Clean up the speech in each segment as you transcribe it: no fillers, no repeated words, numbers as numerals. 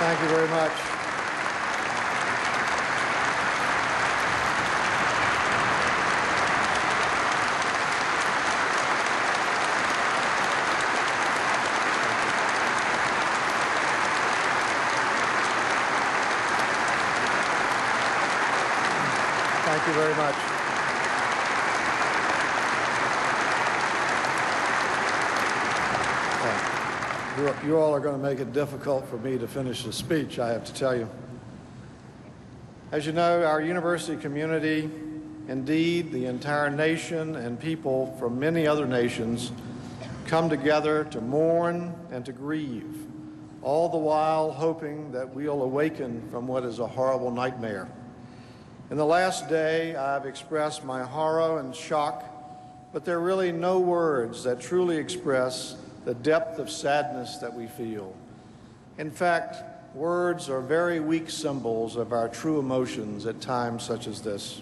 Thank you very much. Thank you very much. You all are going to make it difficult for me to finish the speech, I have to tell you. As you know, our university community, indeed the entire nation and people from many other nations, come together to mourn and to grieve, all the while hoping that we'll awaken from what is a horrible nightmare. In the last day, I've expressed my horror and shock, but there are really no words that truly express the depth of sadness that we feel. In fact, words are very weak symbols of our true emotions at times such as this.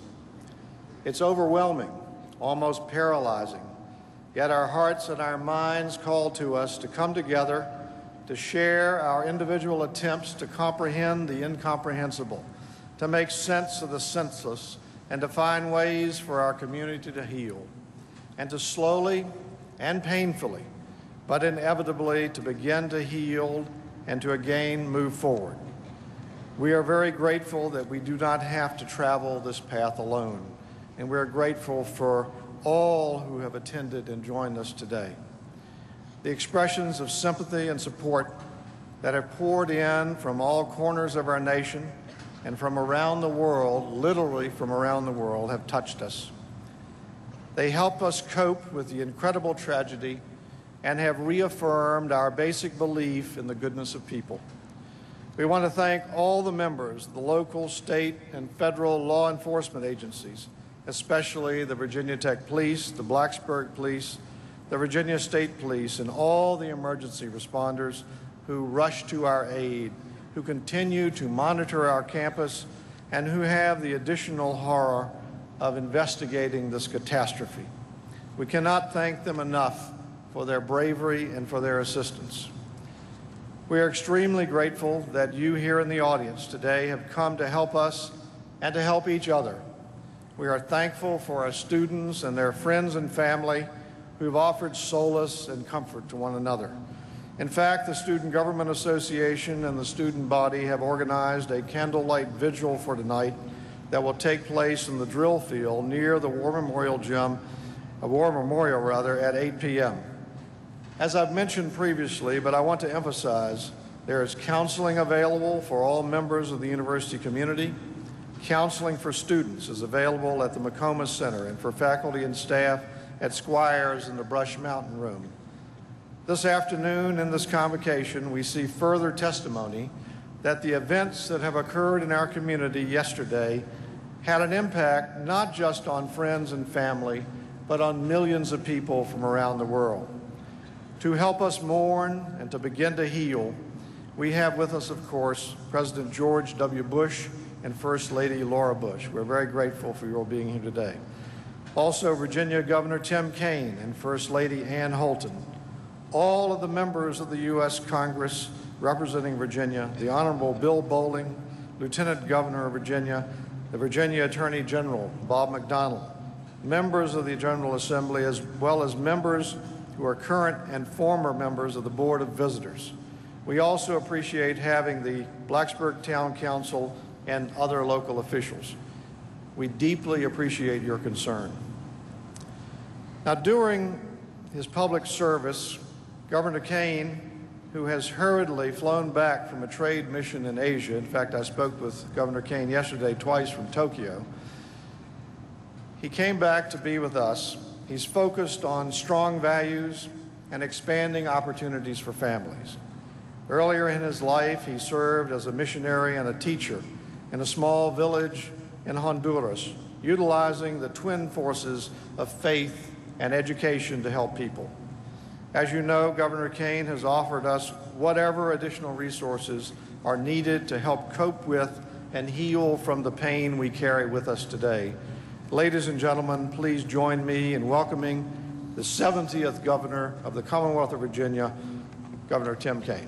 It's overwhelming, almost paralyzing, yet our hearts and our minds call to us to come together, to share our individual attempts to comprehend the incomprehensible, to make sense of the senseless, and to find ways for our community to heal, and to slowly and painfully, but inevitably to begin to heal and to again move forward. We are very grateful that we do not have to travel this path alone, and we're grateful for all who have attended and joined us today. The expressions of sympathy and support that have poured in from all corners of our nation and from around the world, literally from around the world, have touched us. They help us cope with the incredible tragedy and have reaffirmed our basic belief in the goodness of people. We want to thank all the members of the local, state, and federal law enforcement agencies, especially the Virginia Tech Police, the Blacksburg Police, the Virginia State Police, and all the emergency responders who rush to our aid, who continue to monitor our campus, and who have the additional horror of investigating this catastrophe. We cannot thank them enough for their bravery and for their assistance. We are extremely grateful that you here in the audience today have come to help us and to help each other. We are thankful for our students and their friends and family who've offered solace and comfort to one another. In fact, the Student Government Association and the student body have organized a candlelight vigil for tonight that will take place in the drill field near the War Memorial at 8 p.m. As I've mentioned previously, but I want to emphasize, there is counseling available for all members of the university community. Counseling for students is available at the McComas Center and for faculty and staff at Squires in the Brush Mountain Room. This afternoon in this convocation, we see further testimony that the events that have occurred in our community yesterday had an impact not just on friends and family, but on millions of people from around the world. To help us mourn and to begin to heal, we have with us, of course, President George W. Bush and First Lady Laura Bush. We're very grateful for your being here today. Also, Virginia Governor Tim Kaine and First Lady Ann Holton. All of the members of the U.S. Congress representing Virginia, the Honorable Bill Bolling, Lieutenant Governor of Virginia, the Virginia Attorney General, Bob McDonnell, members of the General Assembly, as well as members who are current and former members of the Board of Visitors. We also appreciate having the Blacksburg Town Council and other local officials. We deeply appreciate your concern. Now, during his public service, Governor Kaine, who has hurriedly flown back from a trade mission in Asia, in fact, I spoke with Governor Kaine yesterday twice from Tokyo, he came back to be with us. He's focused on strong values and expanding opportunities for families. Earlier in his life, he served as a missionary and a teacher in a small village in Honduras, utilizing the twin forces of faith and education to help people. As you know, Governor Kaine has offered us whatever additional resources are needed to help cope with and heal from the pain we carry with us today. Ladies and gentlemen, please join me in welcoming the 70th Governor of the Commonwealth of Virginia, Governor Tim Kaine.